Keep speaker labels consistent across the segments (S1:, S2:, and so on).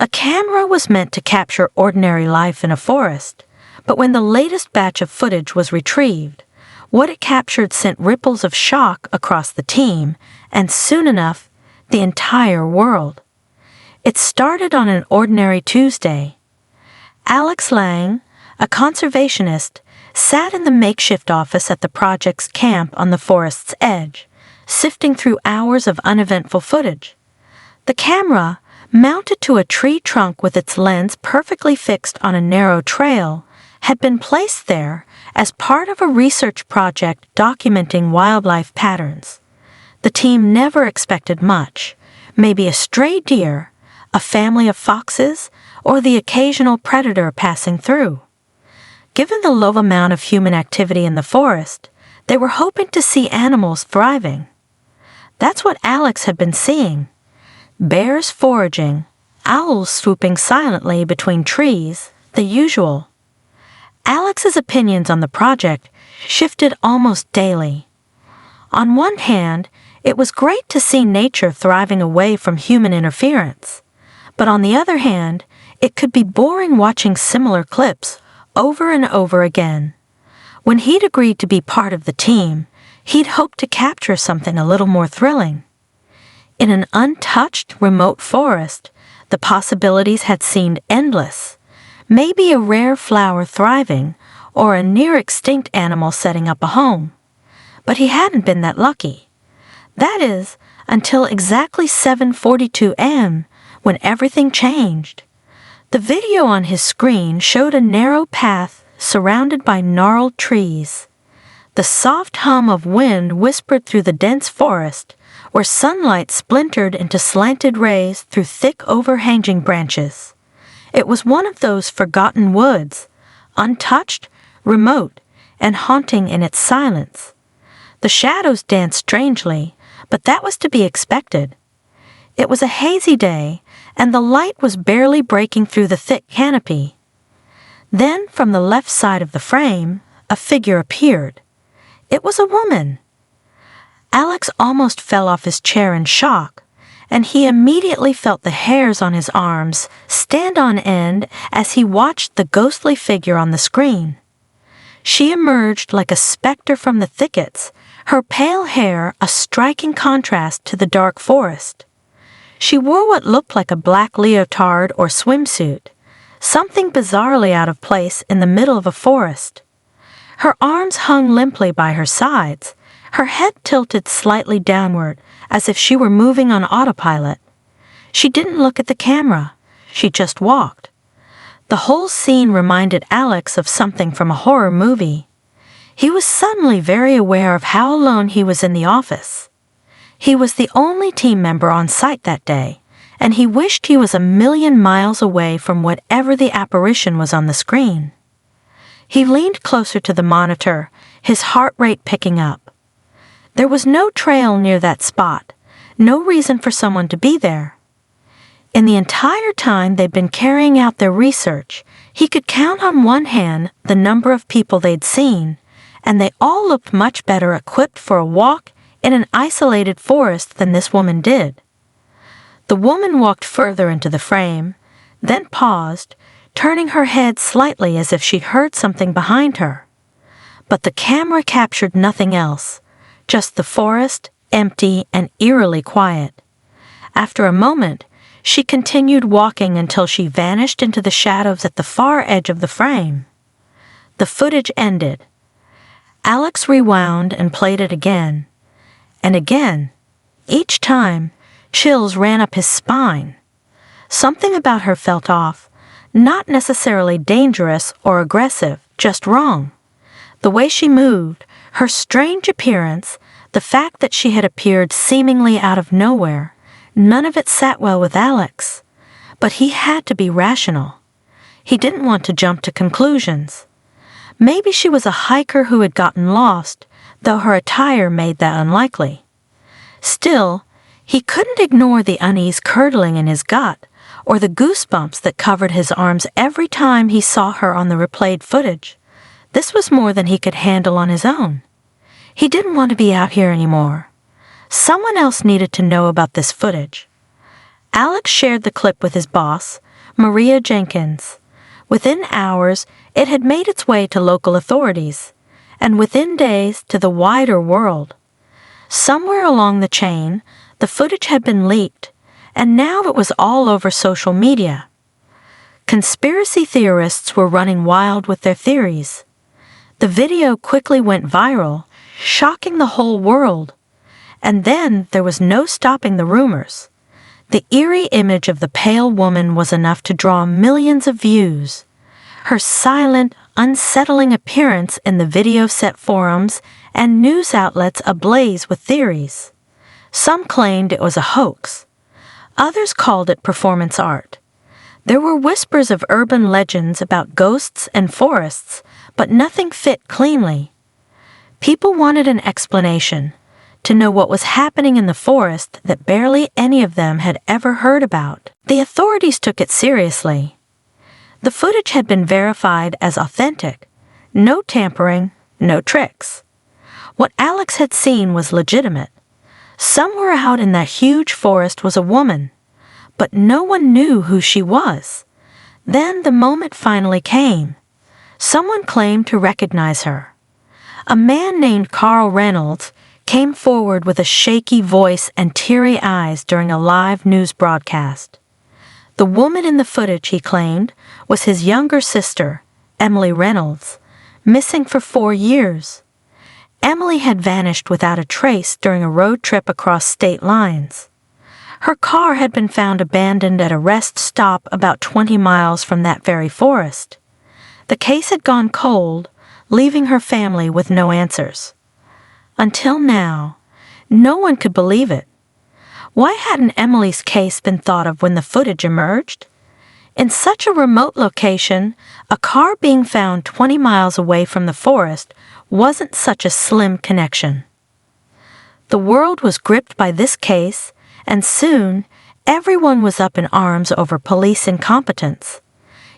S1: A camera was meant to capture ordinary life in a forest, but when the latest batch of footage was retrieved, what it captured sent ripples of shock across the team, and soon enough, the entire world. It started on an ordinary Tuesday. Alex Lang, a conservationist, sat in the makeshift office at the project's camp on the forest's edge, sifting through hours of uneventful footage. The camera, mounted to a tree trunk with its lens perfectly fixed on a narrow trail, had been placed there as part of a research project documenting wildlife patterns. The team never expected much, maybe a stray deer, a family of foxes, or the occasional predator passing through. Given the low amount of human activity in the forest, they were hoping to see animals thriving. That's what Alex had been seeing. Bears foraging, owls swooping silently between trees, the usual. Alex's opinions on the project shifted almost daily. On one hand, it was great to see nature thriving away from human interference. But on the other hand, it could be boring watching similar clips over and over again. When he'd agreed to be part of the team, he'd hoped to capture something a little more thrilling. In an untouched, remote forest, the possibilities had seemed endless. Maybe a rare flower thriving, or a near-extinct animal setting up a home. But he hadn't been that lucky. That is, until exactly 7:42 a.m., when everything changed. The video on his screen showed a narrow path surrounded by gnarled trees. The soft hum of wind whispered through the dense forest, where sunlight splintered into slanted rays through thick overhanging branches. It was one of those forgotten woods, untouched, remote, and haunting in its silence. The shadows danced strangely, but that was to be expected. It was a hazy day, and the light was barely breaking through the thick canopy. Then, from the left side of the frame, a figure appeared. It was a woman. Alex almost fell off his chair in shock, and he immediately felt the hairs on his arms stand on end as he watched the ghostly figure on the screen. She emerged like a specter from the thickets, her pale hair a striking contrast to the dark forest. She wore what looked like a black leotard or swimsuit, something bizarrely out of place in the middle of a forest. Her arms hung limply by her sides, her head tilted slightly downward as if she were moving on autopilot. She didn't look at the camera, she just walked. The whole scene reminded Alex of something from a horror movie. He was suddenly very aware of how alone he was in the office. He was the only team member on site that day, and he wished he was a million miles away from whatever the apparition was on the screen. He leaned closer to the monitor, his heart rate picking up. There was no trail near that spot, no reason for someone to be there. In the entire time they'd been carrying out their research, he could count on one hand the number of people they'd seen, and they all looked much better equipped for a walk in an isolated forest than this woman did. The woman walked further into the frame, then paused, turning her head slightly as if she heard something behind her. But the camera captured nothing else, just the forest, empty and eerily quiet. After a moment, she continued walking until she vanished into the shadows at the far edge of the frame. The footage ended. Alex rewound and played it again. And again. Each time, chills ran up his spine. Something about her felt off, not necessarily dangerous or aggressive, just wrong. The way she moved, her strange appearance, the fact that she had appeared seemingly out of nowhere, none of it sat well with Alex. But he had to be rational. He didn't want to jump to conclusions. Maybe she was a hiker who had gotten lost, though her attire made that unlikely. Still, he couldn't ignore the unease curdling in his gut, or the goosebumps that covered his arms every time he saw her on the replayed footage. This was more than he could handle on his own. He didn't want to be out here anymore. Someone else needed to know about this footage. Alex shared the clip with his boss, Maria Jenkins. Within hours, it had made its way to local authorities, and within days to the wider world. Somewhere along the chain, the footage had been leaked, and now it was all over social media. Conspiracy theorists were running wild with their theories. The video quickly went viral, shocking the whole world. And then there was no stopping the rumors. The eerie image of the pale woman was enough to draw millions of views. Her silent, unsettling appearance in the video set forums and news outlets ablaze with theories. Some claimed it was a hoax. Others called it performance art. There were whispers of urban legends about ghosts and forests, but nothing fit cleanly. People wanted an explanation, to know what was happening in the forest that barely any of them had ever heard about. The authorities took it seriously. The footage had been verified as authentic. No tampering, no tricks. What Alex had seen was legitimate. Somewhere out in that huge forest was a woman, but no one knew who she was. Then the moment finally came. Someone claimed to recognize her. A man named Carl Reynolds came forward with a shaky voice and teary eyes during a live news broadcast. The woman in the footage, he claimed, was his younger sister, Emily Reynolds, missing for 4 years. Emily had vanished without a trace during a road trip across state lines. Her car had been found abandoned at a rest stop about 20 miles from that very forest. The case had gone cold, leaving her family with no answers. Until now, no one could believe it. Why hadn't Emily's case been thought of when the footage emerged? In such a remote location, a car being found 20 miles away from the forest wasn't such a slim connection. The world was gripped by this case, and soon everyone was up in arms over police incompetence.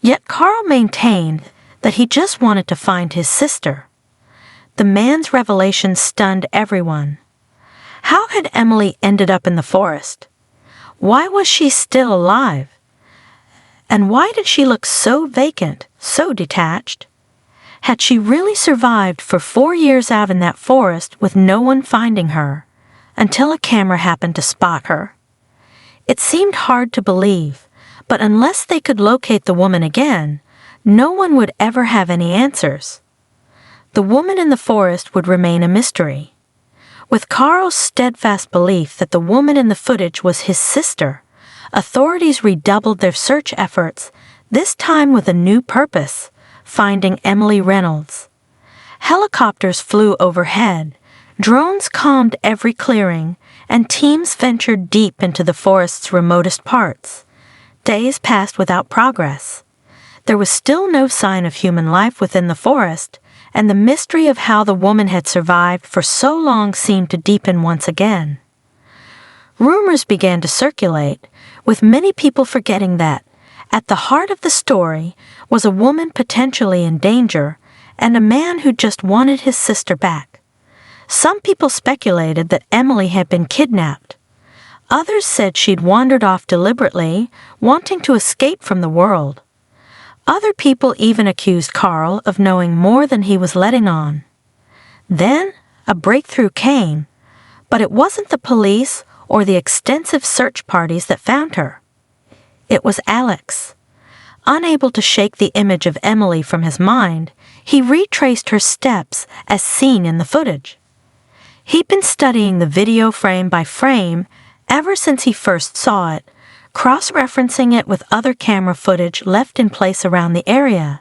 S1: Yet Carl maintained that he just wanted to find his sister. The man's revelation stunned everyone. How had Emily ended up in the forest? Why was she still alive? And why did she look so vacant, so detached? Had she really survived for 4 years out in that forest with no one finding her, until a camera happened to spot her? It seemed hard to believe, but unless they could locate the woman again, no one would ever have any answers. The woman in the forest would remain a mystery. With Carl's steadfast belief that the woman in the footage was his sister, authorities redoubled their search efforts, this time with a new purpose: finding Emily Reynolds. Helicopters flew overhead, drones combed every clearing, and teams ventured deep into the forest's remotest parts. Days passed without progress. There was still no sign of human life within the forest, and the mystery of how the woman had survived for so long seemed to deepen once again. Rumors began to circulate, with many people forgetting that, at the heart of the story, was a woman potentially in danger, and a man who just wanted his sister back. Some people speculated that Emily had been kidnapped. Others said she'd wandered off deliberately, wanting to escape from the world. Other people even accused Carl of knowing more than he was letting on. Then, a breakthrough came, but it wasn't the police or the extensive search parties that found her. It was Alex. Unable to shake the image of Emily from his mind, he retraced her steps as seen in the footage. He'd been studying the video frame by frame ever since he first saw it, cross-referencing it with other camera footage left in place around the area.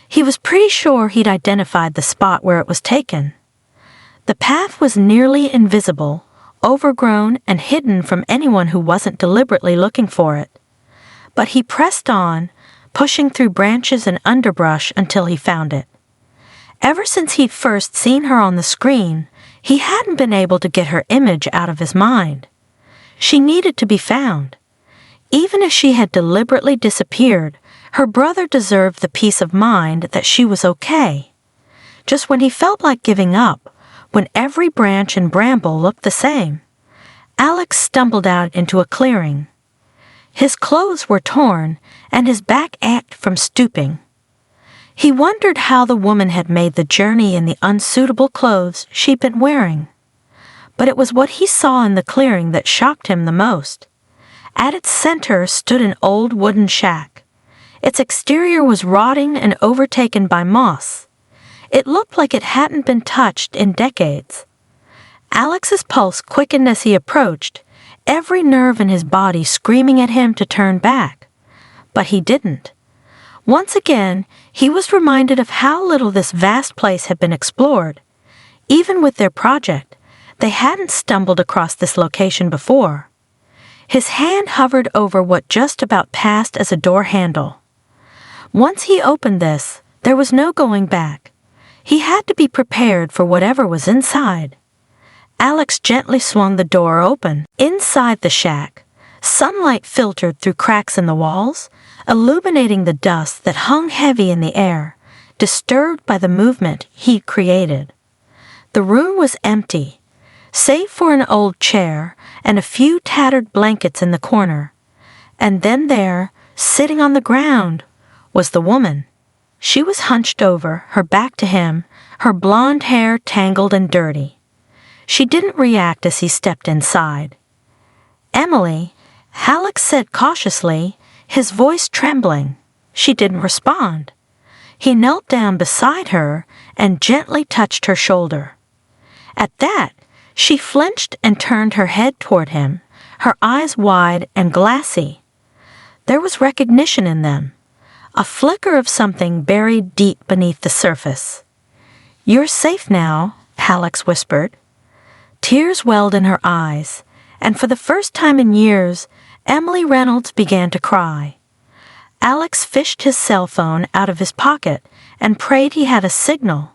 S1: He was pretty sure he'd identified the spot where it was taken. The path was nearly invisible, overgrown and hidden from anyone who wasn't deliberately looking for it. But he pressed on, pushing through branches and underbrush until he found it. Ever since he'd first seen her on the screen, he hadn't been able to get her image out of his mind. She needed to be found. Even if she had deliberately disappeared, her brother deserved the peace of mind that she was okay. Just when he felt like giving up, when every branch and bramble looked the same, Alex stumbled out into a clearing. His clothes were torn, and his back ached from stooping. He wondered how the woman had made the journey in the unsuitable clothes she'd been wearing. But it was what he saw in the clearing that shocked him the most. At its center stood an old wooden shack. Its exterior was rotting and overtaken by moss. It looked like it hadn't been touched in decades. Alex's pulse quickened as he approached, every nerve in his body screaming at him to turn back. But he didn't. Once again, he was reminded of how little this vast place had been explored. Even with their project, they hadn't stumbled across this location before. His hand hovered over what just about passed as a door handle. Once he opened this, there was no going back. He had to be prepared for whatever was inside. Alex gently swung the door open. Inside the shack, sunlight filtered through cracks in the walls, illuminating the dust that hung heavy in the air, disturbed by the movement he'd created. The room was empty, save for an old chair and a few tattered blankets in the corner. And then there, sitting on the ground, was the woman. She was hunched over, her back to him, her blonde hair tangled and dirty. She didn't react as he stepped inside. "Emily," Alex said cautiously, his voice trembling. She didn't respond. He knelt down beside her and gently touched her shoulder. At that, she flinched and turned her head toward him, her eyes wide and glassy. There was recognition in them, a flicker of something buried deep beneath the surface. "You're safe now," Alex whispered. Tears welled in her eyes, and for the first time in years, Emily Reynolds began to cry. Alex fished his cell phone out of his pocket and prayed he had a signal.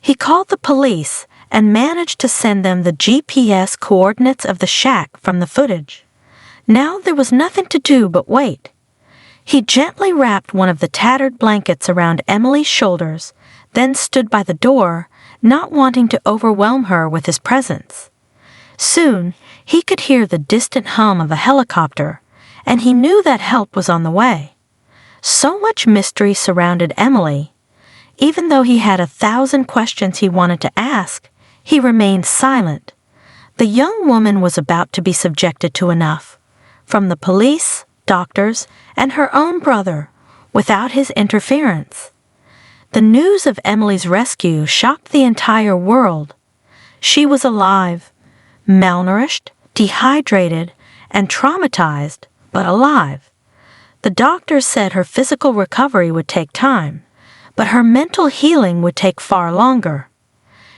S1: He called the police and managed to send them the GPS coordinates of the shack from the footage. Now there was nothing to do but wait. He gently wrapped one of the tattered blankets around Emily's shoulders, then stood by the door, not wanting to overwhelm her with his presence. Soon, he could hear the distant hum of a helicopter, and he knew that help was on the way. So much mystery surrounded Emily. Even though he had 1,000 questions he wanted to ask, he remained silent. The young woman was about to be subjected to enough, from the police, doctors, and her own brother, without his interference. The news of Emily's rescue shocked the entire world. She was alive, malnourished, dehydrated, and traumatized, but alive. The doctors said her physical recovery would take time, but her mental healing would take far longer.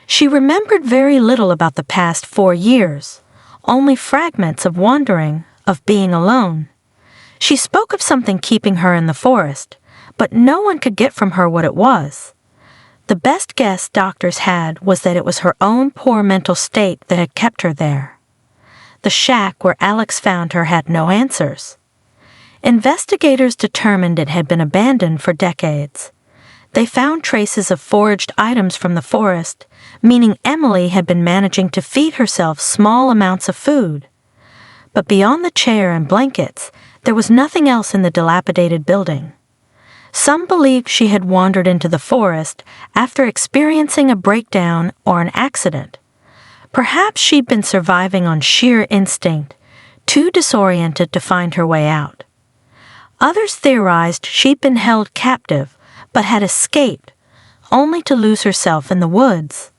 S1: She remembered very little about the past 4 years, only fragments of wandering, of being alone. She spoke of something keeping her in the forest, but no one could get from her what it was. The best guess doctors had was that it was her own poor mental state that had kept her there. The shack where Alex found her had no answers. Investigators determined it had been abandoned for decades. They found traces of foraged items from the forest, meaning Emily had been managing to feed herself small amounts of food. But beyond the chair and blankets, there was nothing else in the dilapidated building. Some believed she had wandered into the forest after experiencing a breakdown or an accident. Perhaps she'd been surviving on sheer instinct, too disoriented to find her way out. Others theorized she'd been held captive, but had escaped, only to lose herself in the woods.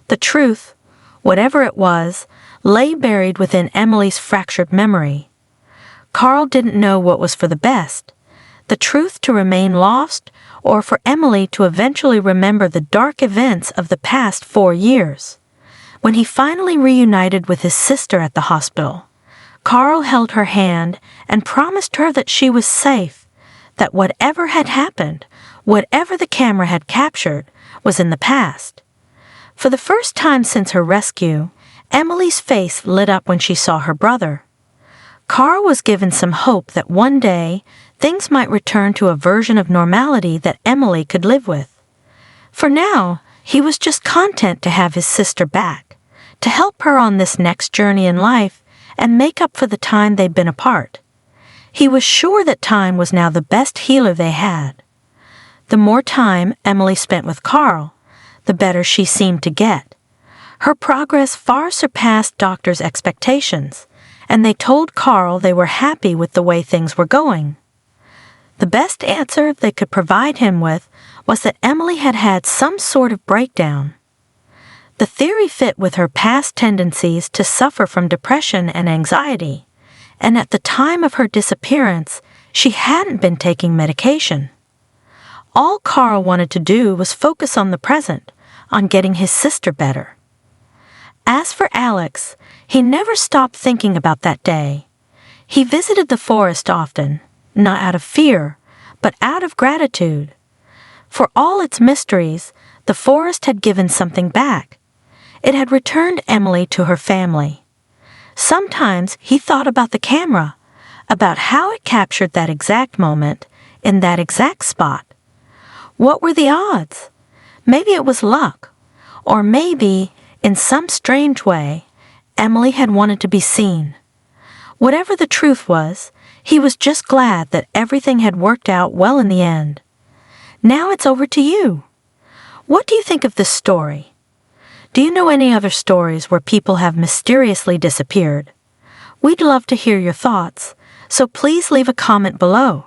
S1: The truth, whatever it was, lay buried within Emily's fractured memory. Carl didn't know what was for the best, the truth to remain lost, or for Emily to eventually remember the dark events of the past 4 years. When he finally reunited with his sister at the hospital, Carl held her hand and promised her that she was safe, that whatever had happened, whatever the camera had captured, was in the past. For the first time since her rescue, Emily's face lit up when she saw her brother. Carl was given some hope that one day things might return to a version of normality that Emily could live with. For now, he was just content to have his sister back, to help her on this next journey in life and make up for the time they'd been apart. He was sure that time was now the best healer they had. The more time Emily spent with Carl, the better she seemed to get. Her progress far surpassed doctors' expectations, and they told Carl they were happy with the way things were going. The best answer they could provide him with was that Emily had had some sort of breakdown. The theory fit with her past tendencies to suffer from depression and anxiety, and at the time of her disappearance, she hadn't been taking medication. All Carl wanted to do was focus on the present, on getting his sister better. As for Alex, he never stopped thinking about that day. He visited the forest often, not out of fear, but out of gratitude. For all its mysteries, the forest had given something back. It had returned Emily to her family. Sometimes he thought about the camera, about how it captured that exact moment, in that exact spot. What were the odds? Maybe it was luck, or maybe, in some strange way, Emily had wanted to be seen. Whatever the truth was, he was just glad that everything had worked out well in the end. Now it's over to you. What do you think of this story? Do you know any other stories where people have mysteriously disappeared? We'd love to hear your thoughts, so please leave a comment below.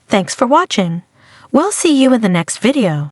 S1: Thanks for watching. We'll see you in the next video.